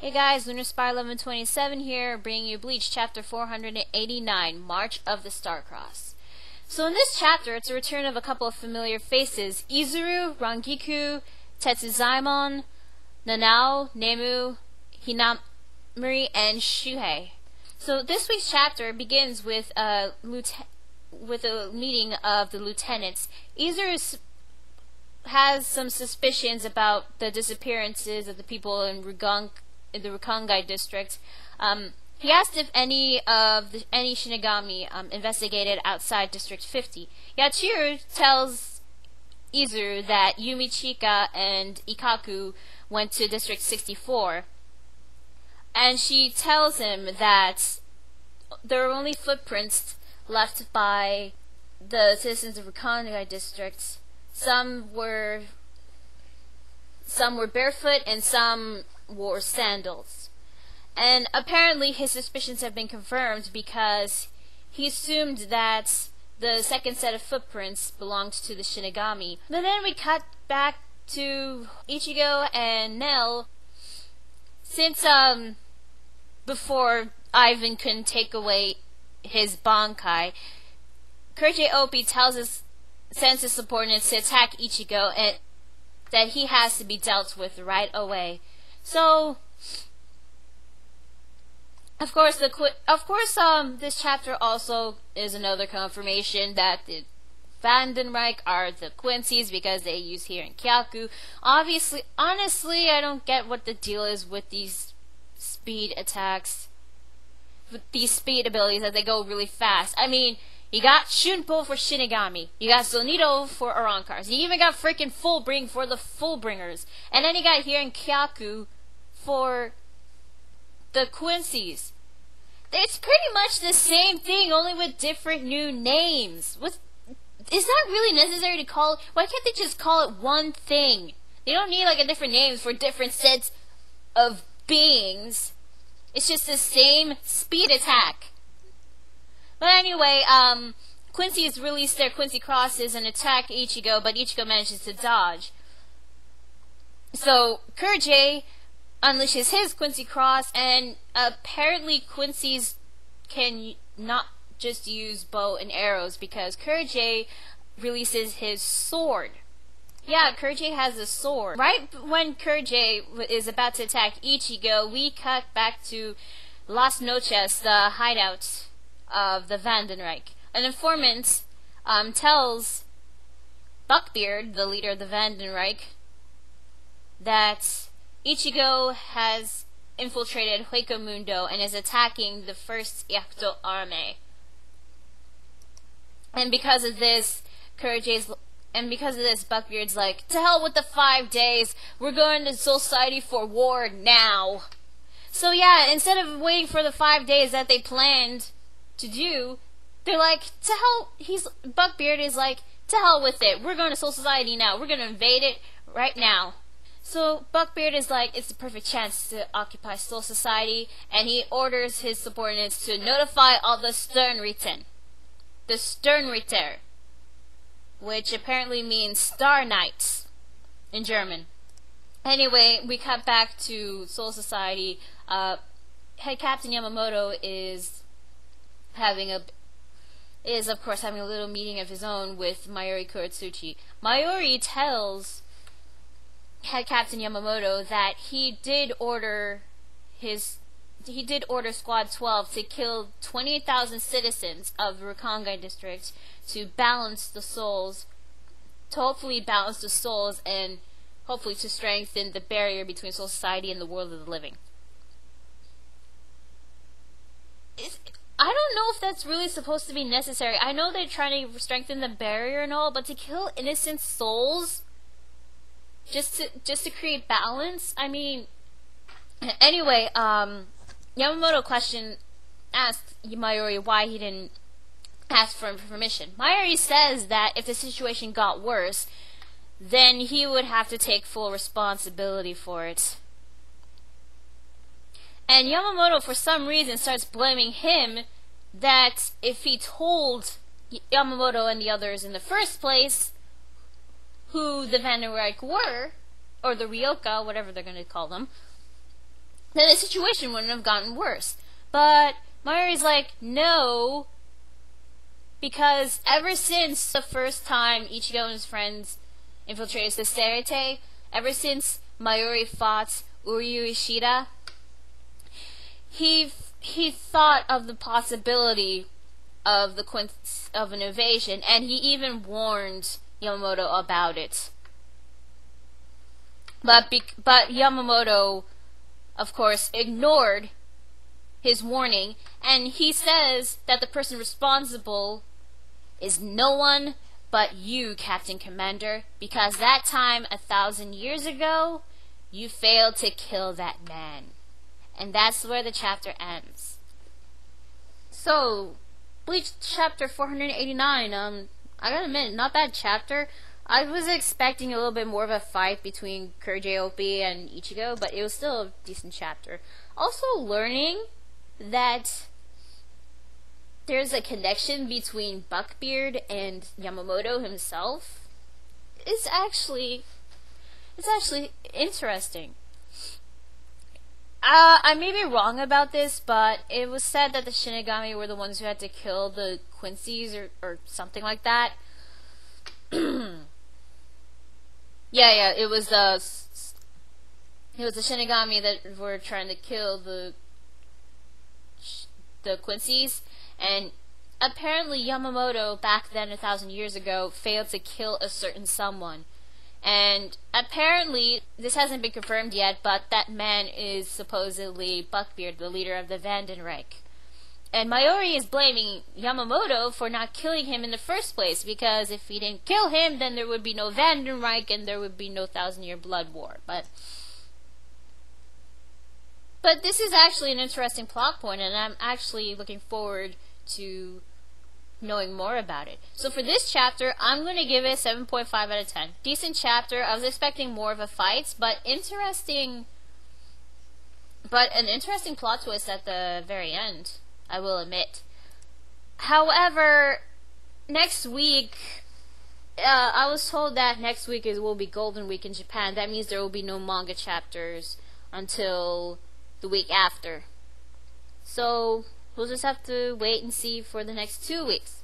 Hey guys, Lunar Spy 1127 here, bringing you Bleach Chapter 489, March of the StarCross. So in this chapter, it's a return of a couple of familiar faces: Izuru, Rangiku, Tetsuzaimon, Nanao, Nemu, Hinamori, and Shuhei. So this week's chapter begins with a meeting of the lieutenants. Izuru has some suspicions about the disappearances of the people in the Rukongai district. He asked if any Shinigami investigated outside District 50. Yachiru tells Izuru that Yumichika and Ikaku went to District 64, and she tells him that there are only footprints left by the citizens of Rukongai district. Some were barefoot and some wore sandals. And apparently his suspicions have been confirmed because he assumed that the second set of footprints belonged to the Shinigami. But then we cut back to Ichigo and Nell. Since before Ivan couldn't take away his Bankai, Kurage Opie sends his subordinates to attack Ichigo, and that he has to be dealt with right away. So, of course, this chapter also is another confirmation that the Vandenreich are the Quincy's because they use here in Kyaku. Honestly, I don't get what the deal is with these speed attacks, with these speed abilities that they go really fast. I mean, you got Shunpo for Shinigami, you got Zonito for Arankars, you even got freaking Fullbring for the Fullbringers, and then you got here in Kyaku for the Quincy's. It's pretty much the same thing, only with different new names. Is that really necessary to call? Why can't they just call it one thing? They don't need like a different names for different sets of beings. It's just the same speed attack. But anyway, Quincy has released their Quincy crosses and attack Ichigo, but Ichigo manages to dodge. So Kurage unleashes his Quincy cross, and apparently Quincy's can not just use bow and arrows because Kurage releases his sword. Yeah, Kurage has a sword. Right when Kurage is about to attack Ichigo, we cut back to Las Noches, the hideout of the Vandenreich. An informant tells Buckbeard, the leader of the Vandenreich, that Ichigo has infiltrated Hueco Mundo and is attacking the first Yakuto army. And because of this, Buckbeard's like, to hell with the 5 days, we're going to Soul Society for war now. So yeah, instead of waiting for the 5 days that they planned to do, they're like, to hell, Buckbeard is like, to hell with it, we're going to Soul Society now, we're going to invade it right now. So Buckbeard is like, it's the perfect chance to occupy Soul Society, and he orders his subordinates to notify all the Sternritter. The Sternritter, which apparently means Star Knights in German. Anyway, we cut back to Soul Society. Head Captain Yamamoto is of course having a little meeting of his own with Mayuri Kuratsuchi. Mayuri tells Head Captain Yamamoto that he did order Squad 12 to kill 28,000 citizens of the Rukongai district to balance the souls, and hopefully to strengthen the barrier between Soul Society and the world of the living. I don't know if that's really supposed to be necessary. I know they're trying to strengthen the barrier and all, but to kill innocent souls just to create balance? I mean, anyway, Yamamoto asked Mayuri why he didn't ask for permission. Mayuri says that if the situation got worse, then he would have to take full responsibility for it. And Yamamoto, for some reason, starts blaming him that if he told Yamamoto and the others in the first place who the Vandenreich were, or the Ryoka, whatever they're going to call them, then the situation wouldn't have gotten worse. But Mayuri's like, no, because ever since the first time Ichigo and his friends infiltrated the Serete, ever since Mayuri fought Uryu Ishida, he thought of the possibility of an invasion, and he even warned Yamamoto about it. But Yamamoto, of course, ignored his warning, and he says that the person responsible is no one but you, Captain Commander, because that time 1,000 years ago, you failed to kill that man. And that's where the chapter ends. So, Bleach chapter 489, I gotta admit, not bad chapter. I was expecting a little bit more of a fight between Kurjiopi and Ichigo, but it was still a decent chapter. Also learning that there's a connection between Buckbeard and Yamamoto himself is actually interesting. I may be wrong about this, but it was said that the Shinigami were the ones who had to kill the Quincy's or something like that. Yeah, it was the Shinigami that were trying to kill the Quincy's, and apparently Yamamoto back then 1,000 years ago failed to kill a certain someone. And apparently, this hasn't been confirmed yet, but that man is supposedly Buckbeard, the leader of the Vandenreich. And Mayuri is blaming Yamamoto for not killing him in the first place, because if he didn't kill him, then there would be no Vandenreich and there would be no 1,000-year blood war. But this is actually an interesting plot point, and I'm actually looking forward to knowing more about it. So for this chapter, I'm going to give it 7.5 out of 10. Decent chapter. I was expecting more of a fight, but an interesting plot twist at the very end, I will admit. However, next week, I was told that next week will be Golden Week in Japan. That means there will be no manga chapters until the week after. So we'll just have to wait and see for the next 2 weeks.